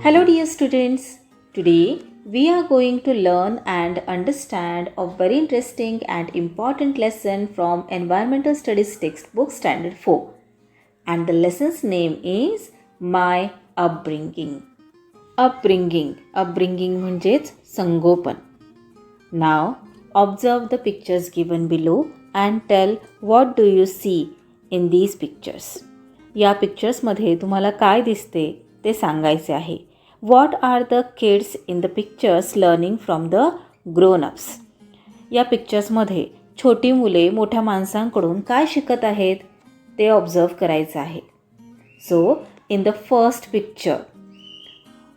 Hello dear students. Today we are going to learn and understand a very interesting and important lesson from Environmental Studies textbook Standard 4. And the lesson's name is My Upbringing. Upbringing म्हणजेच संगोपन. Now observe the pictures given below and tell what do you see in these pictures. या पिक्चर्समध्ये तुम्हाला काय दिसते ते सांगायचे आहे. What are the kids in the pictures learning from the grown-ups? या पिक्चर्समध्ये छोटी मुले मोठ्या माणसांकडून काय शिकत आहेत ते ऑब्झर्व करायचं आहे. So, in the first picture,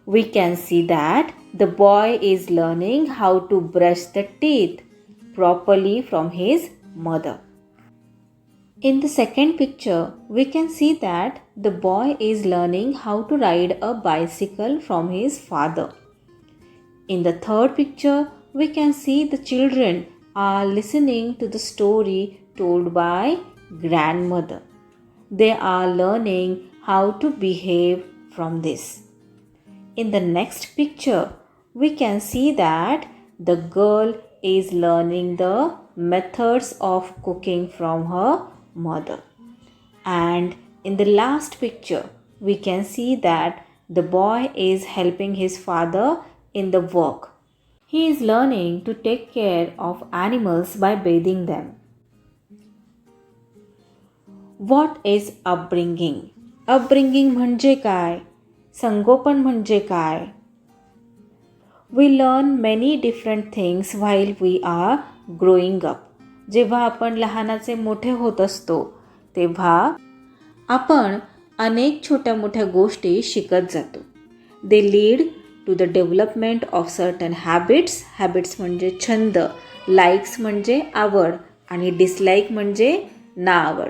we can see that the boy is learning how to brush the teeth properly from his mother. In the second picture, we can see that the boy is learning how to ride a bicycle from his father. In the third picture, we can see the children are listening to the story told by grandmother. They are learning how to behave from this. In the next picture, we can see that the girl is learning the methods of cooking from her mother. And in the last picture, we can see that the boy is helping his father in the work. He is learning to take care of animals by bathing them. What is upbringing? Upbringing म्हणजे काय? संगोपन म्हणजे काय? We learn many different things while we are growing up. जेव्हा आपण लहानाचे मोठे होत असतो तेव्हा आपण अनेक छोट्या मोठ्या गोष्टी शिकत जातो. They lead to the development of certain habits म्हणजे छंद, लाईक्स म्हणजे आवड आणि डिसलाईक म्हणजे नाआवड.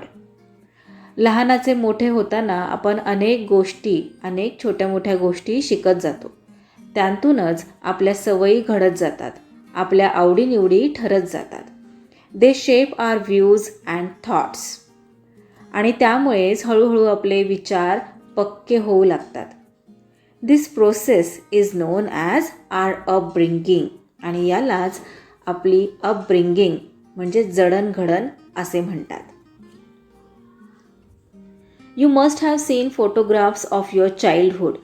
लहानाचे मोठे होताना आपण अनेक छोट्या मोठ्या गोष्टी शिकत जातो. त्यातूनच आपल्या सवयी घडत जातात, आपल्या आवडीनिवडी ठरत जातात. They shape our views and thoughts. आणि त्यामुळेच हळूहळू आपले विचार पक्के होऊ लागतात. This process is known as our upbringing. आणि यालाच आपली अपब्रिंगिंग म्हणजे जडणघडण असे म्हणतात. You must have seen photographs of your childhood.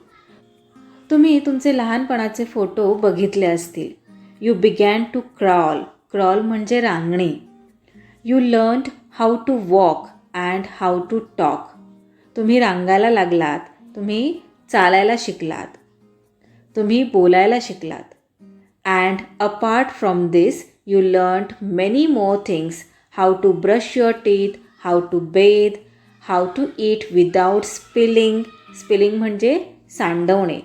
तुम्ही तुमचे लहानपणाचे फोटो बघितले असतील. यू बिगॅन टू क्रॉल म्हणजे रांगणे. You learned how to walk and how to talk. तुम्ही रांगायला लागलात, तुम्ही चालायला शिकलात, तुम्ही बोलायला शिकलात. And apart from this you learned many more things. How to brush your teeth, how to bathe, how to eat without spilling म्हणजे सांडवणे.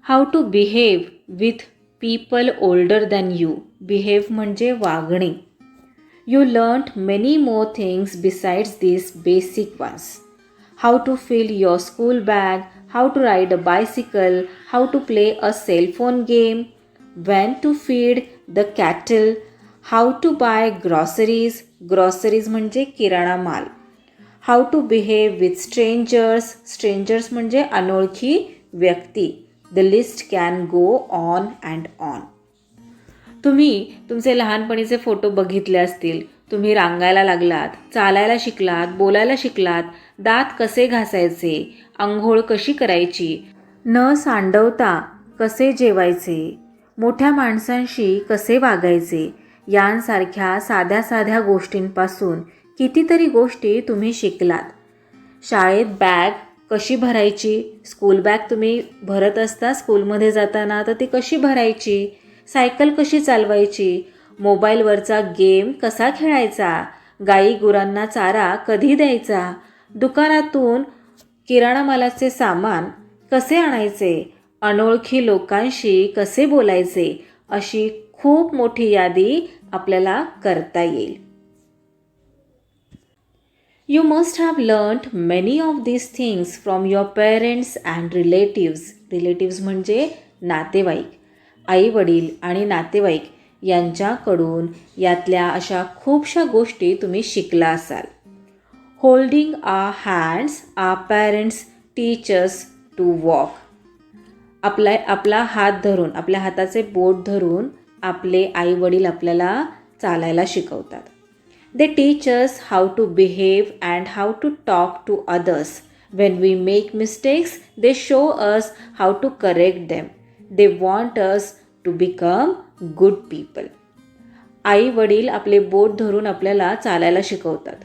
How to behave with people older than you. Behave म्हणजे वागणे. You learned many more things besides this basic ones. How to fill your school bag, how to ride a bicycle, how to play a cellphone game, when to feed the cattle, how to buy groceries म्हणजे किराणा माल. How to behave with strangers म्हणजे अनोळखी व्यक्ती. The list can go on and on. तुम्ही तुमचे लहानपणीचे photo बघितले असतील. तुम्ही रांगायला लागलात, चालायला शिकलात, बोलायला शिकलात, दात कसे घासायचे, अंघोळ कशी करायची, न सांडवता कसे जेवायचे, मोठ्या माणसांशी कसे वागायचे, यांसारख्या साध्या गोष्टींपासून कितीतरी गोष्टी तुम्ही शिकलात. शाळेत बॅग कशी भरायची, स्कूल बॅग तुम्ही भरत असता स्कूलमध्ये जाताना तर ती कशी भरायची, सायकल कशी चालवायची, मोबाईलवरचा गेम कसा खेळायचा, गाई गुरांना चारा कधी द्यायचा, दुकानातून किराणा मालाचे सामान कसे आणायचे, अनोळखी लोकांशी कसे बोलायचे, अशी खूप मोठी यादी आपल्याला करता येईल. You must have learned many of these things from your parents and relatives. Relatives म्हणजे नातेवाईक. आई वडील आणि नातेवाईक यांच्याकडून यातल्या अशा खूपशा गोष्टी तुम्ही शिकला असाल. Holding our hands, our parents teach us to walk. आपला हात धरून, आपल्या हाताचे बोट धरून आपले आई वडील आपल्याला चालायला शिकवतात. They teach us how to behave and how to talk to others. When we make mistakes they show us how to correct them. They want us to become good people. आई वडील आपले बोट धरून आपल्याला चालायला शिकवतात.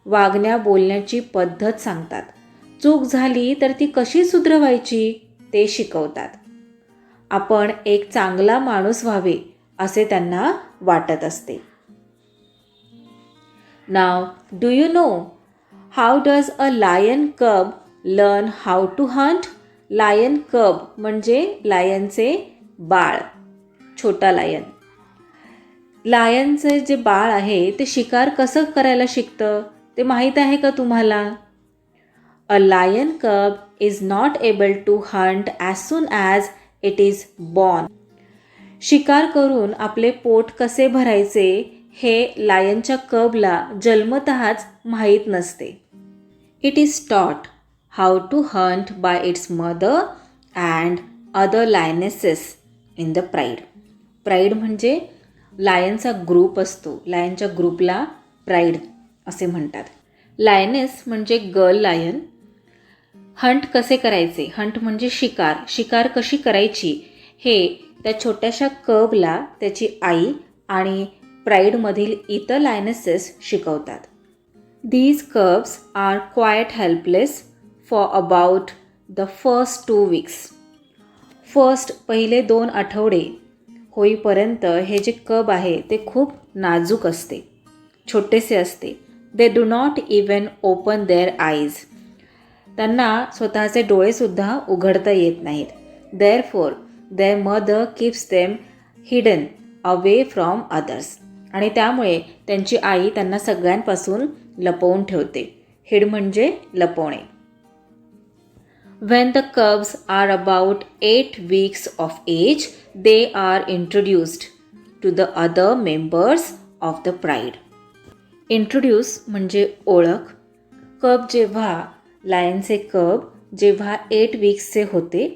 वागण्या बोलण्याची पद्धत सांगतात. चूक झाली तर ती कशी सुधरवायची ते शिकवतात. आपण एक चांगला माणूस व्हावे असे त्यांना वाटत असते. Now do you know how does a lion cub learn how to hunt? Lion cub म्हणजे लायनचे बाळ, छोटा लायन. लायनचे जे बाळ आहे ते शिकार कसं करायला शिकतं ते माहीत आहे का तुम्हाला? A lion cub is not able to hunt as soon as it is born. शिकार करून आपले पोट कसे भरायचे हे लायनच्या कबला जन्मतःच माहीत नसते. It is taught how to hunt by its mother and other lionesses in the pride. Pride म्हणजे लायनचा ग्रुप असतो. लायनच्या ग्रुपला प्राईड असे म्हणतात. लायनेस म्हणजे गर्ल लायन. हंट कसे करायचे? हंट म्हणजे शिकार. शिकार कशी करायची हे त्या छोट्याशा कबला त्याची आई आणि प्राईडमधील इतर लायनेसेस शिकवतात. These कब्स are quite helpless for about the first 2 weeks. पहिले 2 आठवडे होईपर्यंत हे जे कब आहे ते खूप नाजूक असते, छोटेसे असते. They do not even open their eyes. त्यांना स्वतःचे डोळेसुद्धा उघडता येत नाहीत. Therefore their mother keeps them hidden away from others. आणि त्यामुळे त्यांची आई त्यांना सगळ्यांपासून लपवून ठेवते. हिड म्हणजे लपवणे. When the cubs are about 8 weeks of age, they are introduced to the other members of the pride. Introduce म्हणजे ओळख. कब लायनचे कब जेव्हा 8 weeksचे होते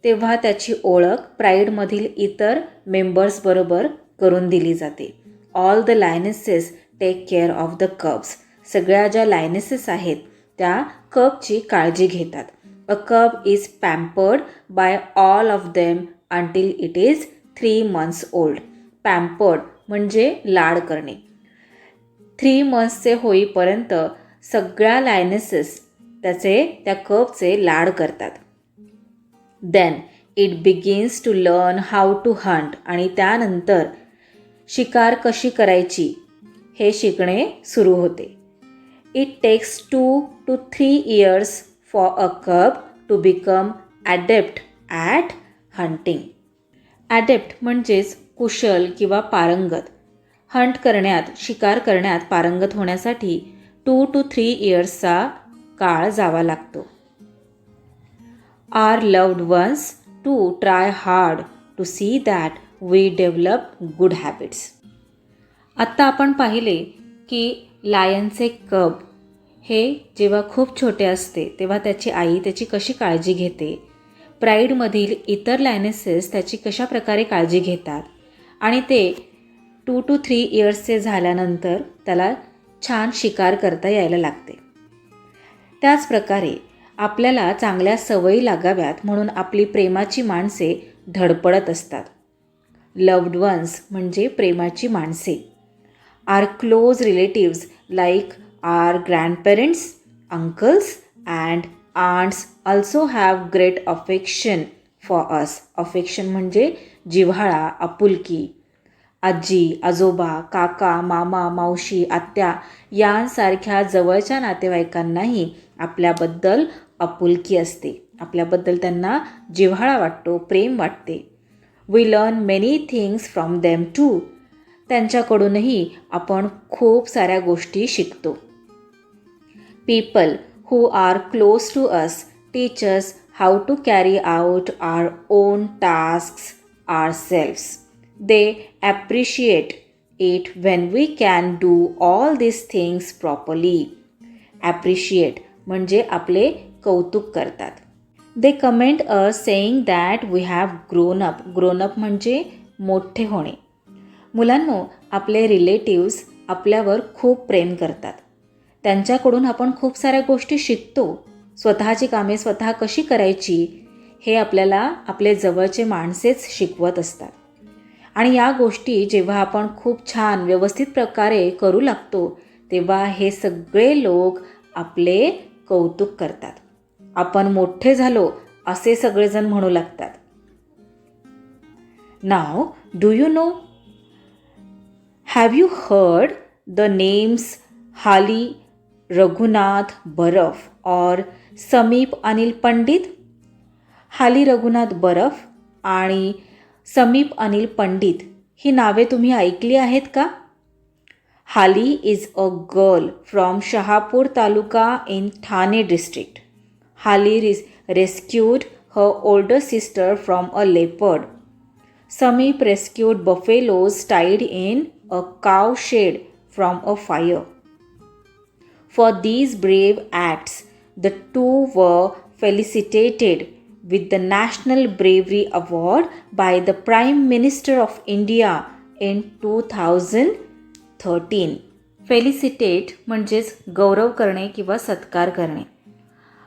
तेव्हा त्याची ओळख प्राईडमधील इतर मेंबर्सबरोबर करून दिली जाते. All the lionesses take care of the cubs. सगळ्या ज्या लायनेसेस आहेत त्या कबची काळजी घेतात. A cub is pampered by all of them until it is 3 months old. Pampered म्हणजे लाड करणे. 3 monthsचे होईपर्यंत सगळ्या लायनेसेस त्या कबचे लाड करतात. Then it begins to learn how to hunt. आणि त्यानंतर शिकार कशी करायची हे शिकणे सुरू होते. It takes 2 to 3 years for a cub to become adept at hunting. Adept म्हणजेच कुशल किंवा पारंगत. हंट करण्यात, शिकार करण्यात पारंगत होण्यासाठी 2 to 3 yearsचा काळ जावा लागतो. Our loved ones to try hard to see that we develop good habits. आत्ता आपण पाहिले की लायनचे कब हे जेव्हा खूप छोटे असते तेव्हा त्याची आई त्याची कशी काळजी घेते. प्राईडमधील इतर लायनेसेस त्याची कशा प्रकारे काळजी घेतात आणि ते 2 to 3 yearsचे झाल्यानंतर त्याला छान शिकार करता यायला लागते. त्याचप्रकारे आपल्याला चांगल्या सवयी लागाव्यात म्हणून आपली प्रेमाची माणसे धडपडत असतात. लव्ड वन्स म्हणजे प्रेमाची माणसे. Or close relatives like our grandparents, uncles and aunts also have great affection for us. Affection म्हणजे जिव्हाळा, आपुलकी. आजी, आजोबा, काका, मामा, मावशी, आत्या यांसारख्या जवळच्या नातेवाईकांनाही आपल्याबद्दल आपुलकी असते. आपल्याबद्दल त्यांना जिव्हाळा वाटतो, प्रेम वाटते. We learn many things from them too. त्यांच्याकडूनही आपण खूप साऱ्या गोष्टी शिकतो. People who are close to us teach us how to carry out our own tasks ourselves. They appreciate it when we can do all these things properly. Appreciate म्हणजे आपले कौतुक करतात. They comment us saying that we have grown up. Grown up म्हणजे मोठे होणे. मुलांनो, आपले relatives आपल्यावर खूप प्रेम करतात. त्यांच्याकडून आपण खूप साऱ्या गोष्टी शिकतो. स्वतःची कामे स्वतः कशी करायची हे आपल्याला आपले जवळचे माणसेच शिकवत असतात. आणि या गोष्टी जेव्हा आपण खूप छान व्यवस्थित प्रकारे करू लागतो तेव्हा हे सगळे लोक आपले कौतुक करतात. आपण मोठे झालो असे सगळेजण म्हणू लागतात. Now do you know, have you heard the names Hali Raghunath बरफ और समीप अनिल पंडित? हाली रघुनाथ बरफ आणि समीप अनिल पंडित ही नावे तुम्ही ऐकली आहेत का? हाली is a girl from Shahapur taluka in Thane district. हाली rescued her older sister from a leopard. Sameep rescued buffaloes tied in a cow shed from a fire. For these brave acts, the two were felicitated with the National Bravery Award by the Prime Minister of India in 2013. Felicitate म्हणजेच गौरव करणे किंवा सत्कार करणे.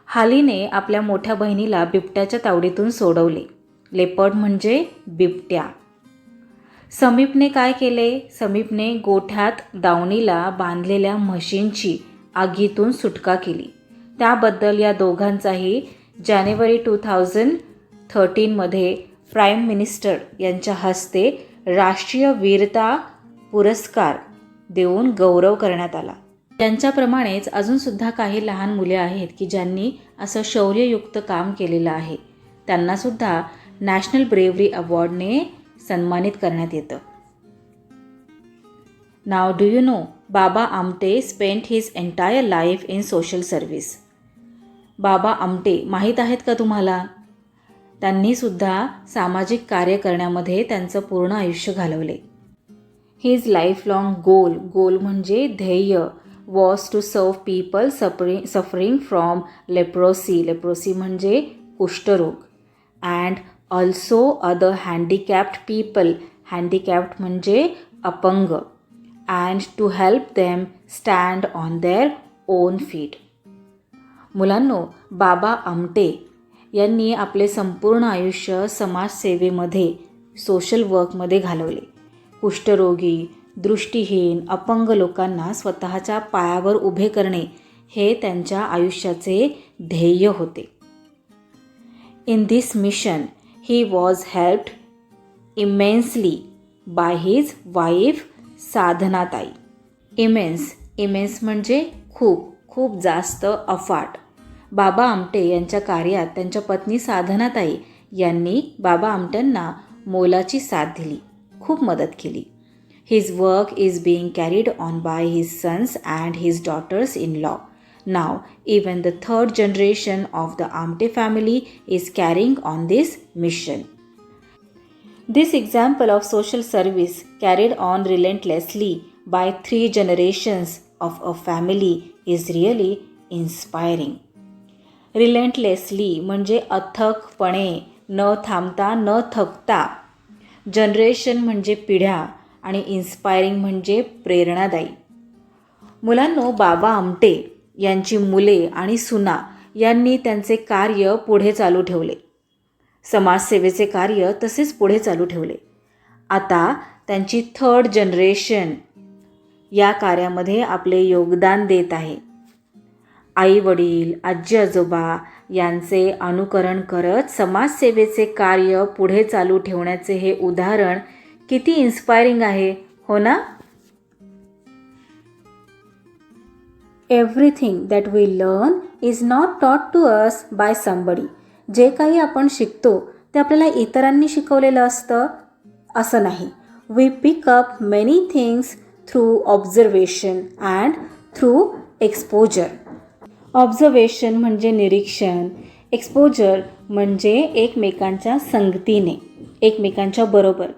हालीने आपल्या मोठ्या बहिणीला बिबट्याच्या तावडीतून सोडवले. लेपर्ड म्हणजे बिबट्या. समीपने काय केले? समीपने गोठ्यात दावणीला बांधलेल्या म्हशींची आगीतून सुटका केली. त्याबद्दल या दोघांचाही जानेवारी 2013मध्ये प्राईम मिनिस्टर यांच्या हस्ते राष्ट्रीय वीरता पुरस्कार देऊन गौरव करण्यात आला. त्यांच्याप्रमाणेच अजूनसुद्धा काही लहान मुले आहेत की ज्यांनी असं शौर्ययुक्त काम केलेलं आहे. त्यांनासुद्धा नॅशनल ब्रेव्हरी अवॉर्डने सन्मानित करण्यात येतं. नाव do you no, Baba Amte spent his entire life in social service. Baba Amte माहीत आहेत का तुम्हाला? त्यांनीसुद्धा सामाजिक कार्य करण्यामध्ये त्यांचं पूर्ण आयुष्य घालवले. हिज लाईफ लाँग गोल म्हणजे ध्येय was to serve people suffering from leprosy म्हणजे कुष्ठरोग, and also other handicapped people, handicapped म्हणजे अपंग, and to help them stand on their own feet. मुलांनो, बाबा आमटे यांनी आपले संपूर्ण आयुष्य समाजसेवेमध्ये सोशल वर्कमध्ये घालवले. कुष्ठरोगी, दृष्टीहीन, अपंग लोकांना स्वतःच्या पायावर उभे करणे हे त्यांच्या आयुष्याचे ध्येय होते. In this mission he was helped immensely by his wife Sadhanatai. Immense म्हणजे खूप जास्त, अफाट. बाबा आमटे यांच्या कार्यात त्यांच्या पत्नी साधनाताई यांनी बाबा आमट्यांना मोलाची साथ दिली, खूप मदत केली. His work is being carried on by his sons and his daughters-in-law. Now, even the third generation of the Amte family is carrying on this mission. This example of social service carried on relentlessly by 3 generations of a family is really inspiring. Relentlessly म्हणजे अथकपणे, न थांबता, न थकता. Generation म्हणजे पिढ्या आणि inspiring म्हणजे प्रेरणादायी. मुलांनो, बाबा आमटे यांची मुले आणि सुना यांनी त्यांचे कार्य पुढे चालू ठेवले. समाजसेवेचे कार्य तसेच पुढे चालू ठेवले. आता त्यांची थर्ड जनरेशन या कार्यामध्ये आपले योगदान देत आहे. आई वडील, आजी आजोबा यांचे अनुकरण करत समाजसेवेचे कार्य पुढे चालू ठेवण्याचे हे उदाहरण किती इन्स्पायरिंग आहे, हो ना? Everything that we learn is not taught to us by somebody. जे काही आपण शिकतो ते आपल्याला इतरांनी शिकवलेलं असतं असं नाही. We pick up many things through observation and through exposure. Observation म्हणजे निरीक्षण, एक्सपोजर म्हणजे एकमेकांच्या संगतीने, एकमेकांच्या बरोबर.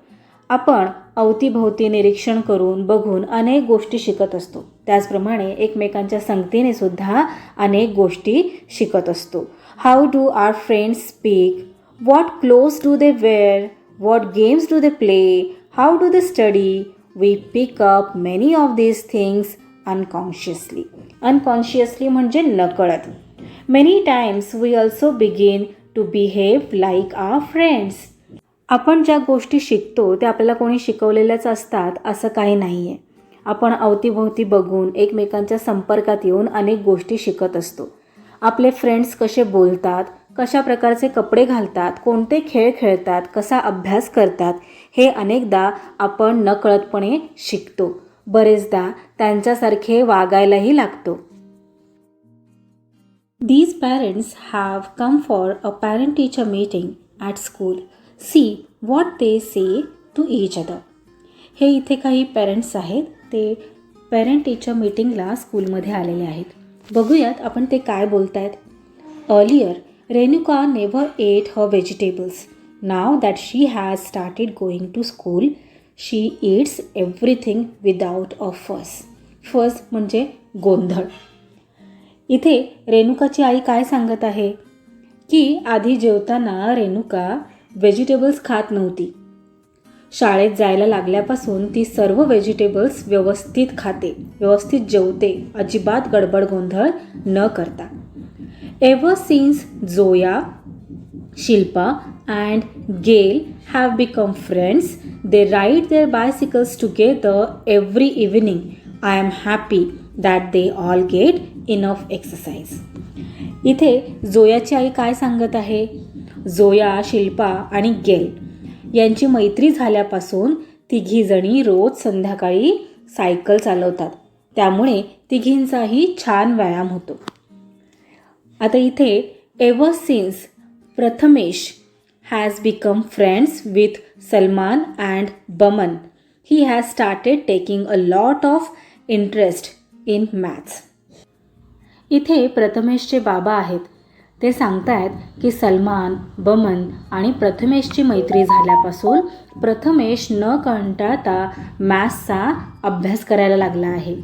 आपण अवतीभोवती निरीक्षण करून बघून अनेक गोष्टी शिकत असतो. त्याचप्रमाणे एकमेकांच्या संगतीने सुद्धा अनेक गोष्टी शिकत असतो. How do our friends speak, what clothes do they wear, what games do they play, how do they study. We pick up many of these things unconsciously. Unconsciously म्हणजे नकळत. Many times we also begin to behave like our friends. आपण ज्या गोष्टी शिकतो त्या आपल्याला कोणी शिकवलेल्याच असतात असं काही नाही आहे. आपण अवतीभोवती बघून एकमेकांच्या संपर्कात येऊन अनेक गोष्टी शिकत असतो. आपले फ्रेंड्स कसे बोलतात, कशा प्रकारचे कपडे घालतात, कोणते खेळ खेळतात, कसा अभ्यास करतात, हे अनेकदा आपण नकळतपणे शिकतो. बरेचदा त्यांच्यासारखे वागायलाही लागतो. These parents have come for a parent-teacher meeting at school. See what they say to each other. हे इथे काही पेरेंट्स आहेत. ते पेरेंट टीचर मीटिंगला स्कूलमध्ये आलेले आहेत. बघूयात आपण ते काय बोलत आहेत. Earlier, Renuka never ate her vegetables. Now that she has started going to school, she eats everything without a fuss. Fuss म्हणजे गोंधळ. इथे रेणुकाची आई काय सांगत आहे की आधी जेवताना रेणुका व्हेजिटेबल्स खात नव्हती. शाळेत जायला लागल्यापासून ती सर्व व्हेजिटेबल्स व्यवस्थित खाते, व्यवस्थित जेवते, अजिबात गडबड गोंधळ न करता. Ever since Zoya, Shilpa and Gail have become friends, they ride their bicycles together every evening. I am happy that they all get enough exercise. इथे जोयाची आई काय सांगत आहे. जोया, शिल्पा आणि गेल यांची मैत्री झाल्यापासून तिघीजणी रोज संध्याकाळी सायकल चालवतात. त्यामुळे तिघींचाही छान व्यायाम होतो. आता इथे ever since Prathamesh has become friends with Salman and Baman, he has started taking a lot of interest in maths. इथे प्रथमेशचे बाबा आहेत. ते सांगतायत की सलमान, बमन आणि प्रथमेशची मैत्री झाल्यापासून प्रथमेश न कंटाळता मॅथ्सचा अभ्यास करायला लागला आहे.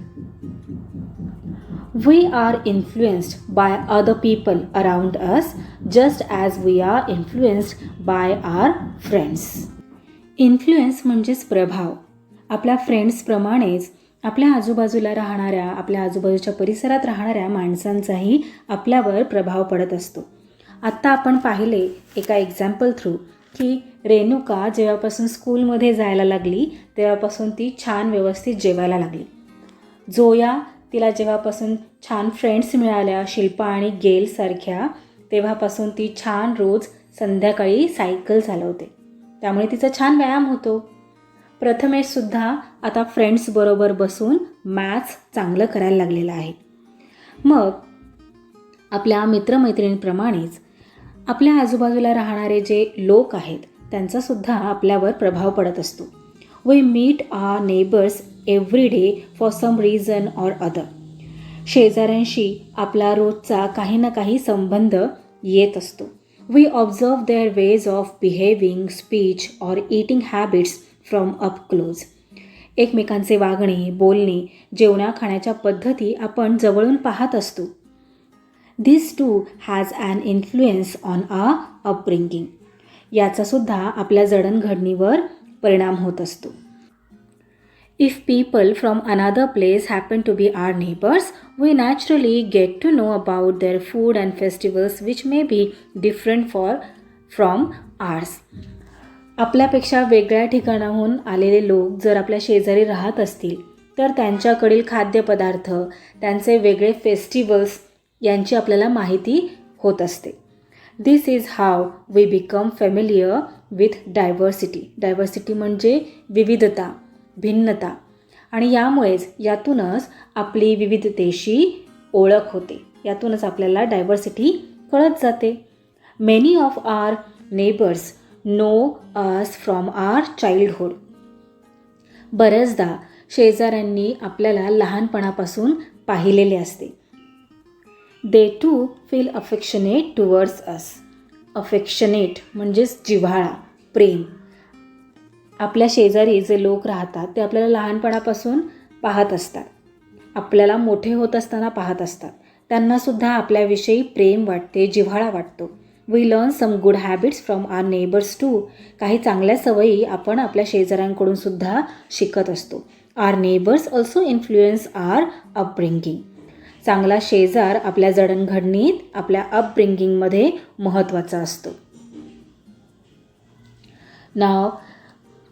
We are influenced by other people around us just as we are influenced by our friends. Influence म्हणजेच प्रभाव. आपल्या फ्रेंड्सप्रमाणेच आपल्या आजूबाजूला राहणाऱ्या, आपल्या आजूबाजूच्या परिसरात राहणाऱ्या माणसांचाही आपल्यावर प्रभाव पडत असतो. आत्ता आपण पाहिले एका एक्झाम्पल थ्रू की रेणुका जेव्हापासून स्कूलमध्ये जायला लागली तेव्हापासून ती छान व्यवस्थित जेवायला लागली. जोया, तिला जेव्हापासून छान फ्रेंड्स मिळाल्या शिल्पा आणि गेलसारख्या, तेव्हापासून ती छान रोज संध्याकाळी सायकल चालवते. त्यामुळे तिचा छान व्यायाम होतो. प्रथमेशसुद्धा आता फ्रेंड्सबरोबर बसून मॅथ्स चांगलं करायला लागलेलं आहे. मग आपल्या मित्रमैत्रिणींप्रमाणेच आपल्या आजूबाजूला राहणारे जे लोक आहेत त्यांचासुद्धा आपल्यावर प्रभाव पडत असतो. We meet our neighbours every day for some reason or other. शेजाऱ्यांशी आपला रोजचा काही ना काही संबंध येत असतो. We observe their ways of behaving, speech or eating habits from up close. एकमेकांचे वागणे, बोलणे, जेवणा खाण्याच्या पद्धती आपण जवळून पाहत असतो. This too has an influence on our upbringing. याचासुद्धा आपल्या जडणघडणीवर परिणाम होत असतो. If people from another place happen to be our neighbours, we naturally get to know about their food and festivals which may be different from ours. आपल्यापेक्षा वेगळ्या ठिकाणाहून आलेले लोक जर आपल्या शेजारी राहत असतील तर त्यांच्याकडील खाद्यपदार्थ, त्यांचे वेगळे फेस्टिवल्स यांची आपल्याला माहिती होत असते. This is how we become familiar with diversity. Diversity म्हणजे विविधता, भिन्नता. आणि यातूनच आपली विविधतेशी ओळख होते. यातूनच आपल्याला डायव्हर्सिटी कळत जाते. Many of our neighbours know us from our childhood. बऱ्याचदा शेजाऱ्यांनी आपल्याला लहानपणापासून पाहिलेले असते. They too feel affectionate towards us. Affectionate म्हणजेच जिव्हाळा, प्रेम. आपल्या शेजारी जे लोक राहतात ते आपल्याला लहानपणापासून पाहत असतात, आपल्याला मोठे होत असताना पाहत असतात. त्यांनासुद्धा आपल्याविषयी प्रेम वाटते, जिव्हाळा वाटतो. We learn some good habits from our neighbours too. काही चांगल्या सवयी आपण आपल्या शेजाऱ्यांकडून सुद्धा शिकत असतो. Our neighbours also influence our upbringing. चांगला शेजार आपल्या जडणघडणीत, आपल्या अपब्रिंगिंगमध्ये महत्त्वाचा असतो. Now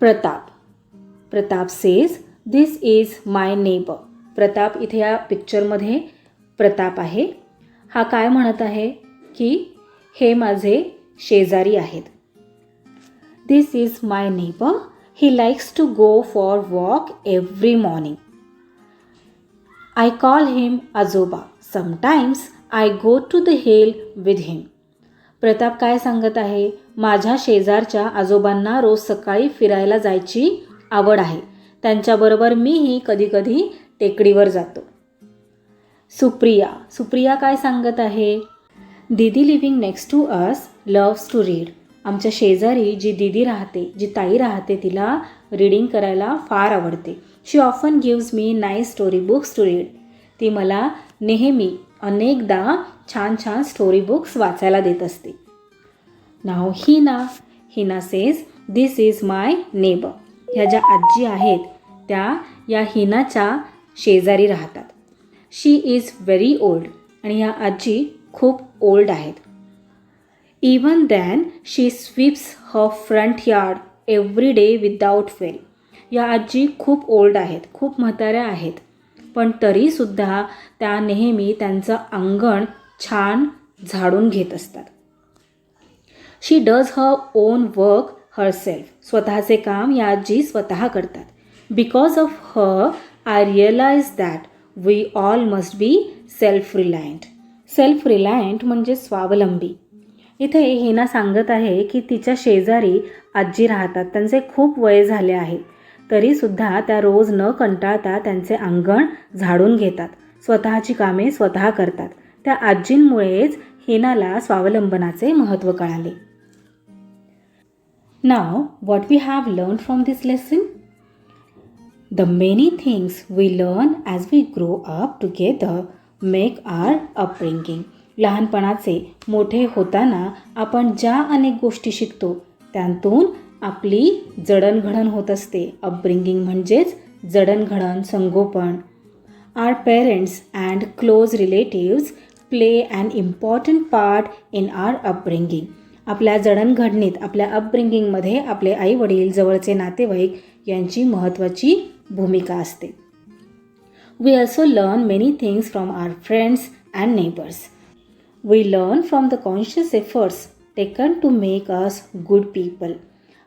Pratap says this is my neighbour. Pratap इथे या पिक्चरमध्ये प्रताप आहे. हा काय म्हणत आहे की हे माझे शेजारी आहेत. This is my neighbour. He likes to go for walk every morning. I call him आजोबा. Sometimes I go to the hill with him. Pratap काय सांगत आहे, माझ्या शेजारच्या आजोबांना रोज सकाळी फिरायला जायची आवड आहे. त्यांच्याबरोबर मीही कधीकधी टेकडीवर जातो. सुप्रिया काय सांगत आहे, didi living next to us loves to read. आमच्या शेजारी जी दीदी राहते, जी ताई राहते, तिला रीडिंग करायला फार आवडते. She often gives me nice story books to read. ती मला नेहमी अनेकदा छान छान स्टोरी बुक्स वाचायला देत असते. Now Hina says this is my neighbour. ह्या ज्या आजी आहेत त्या या हिनाच्या शेजारी राहतात. She is very old. आणि या आजी खूप ओल्ड आहेत. Even then she sweeps her front yard every day without fail. या आजी खूप ओल्ड आहेत, खूप म्हाताऱ्या आहेत, पण तरीसुद्धा त्या नेहमी त्यांचं अंगण छान झाडून घेत असतात. She does her own work herself. स्वतःचे काम या आजी स्वतः करतात. Because of her I realise that we all must be self reliant. Self reliant म्हणजे स्वावलंबी. इथे हिना सांगत आहे की तिच्या शेजारी आजी राहतात, त्यांचे खूप वय झाले आहे, तरीसुद्धा त्या रोज न कंटाळता त्यांचे अंगण झाडून घेतात, स्वतःची कामे स्वतः करतात. त्या आजींमुळेच हिनाला स्वावलंबनाचे महत्त्व कळाले. Now what we have learn from this lesson. The many things we learn as we grow up together make our upbringing. लहानपणाचे मोठे होताना आपण ज्या अनेक गोष्टी शिकतो त्यातून आपली जडणघडण होत असते. अपब्रिंगिंग म्हणजेच जडणघडण, संगोपन. Our parents and close relatives play an important part in our upbringing. आपल्या जडणघडणीत, आपल्या अपब्रिंगिंगमध्ये आपले आईवडील, जवळचे नातेवाईक यांची महत्त्वाची भूमिका असते. We also learn many things from our friends and neighbours. We learn from the conscious efforts taken to make us good people.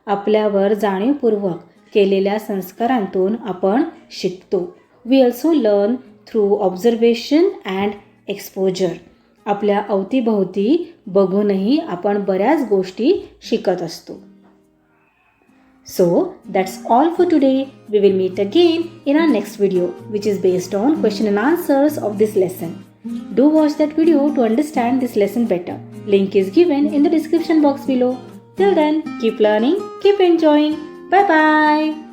आपल्यावर जाणीवपूर्वक केलेल्या संस्कारांतून आपण शिकतो. We also learn through observation and exposure. आपल्या अवतीभोवती बघूनही आपण बऱ्याच गोष्टी शिकत असतो. So that's all for today. We will meet again in our next video, which is based on question and answers of this lesson. Do watch that video to understand this lesson better. Link is given in the description box below. Till then, keep learning, keep enjoying. Bye bye.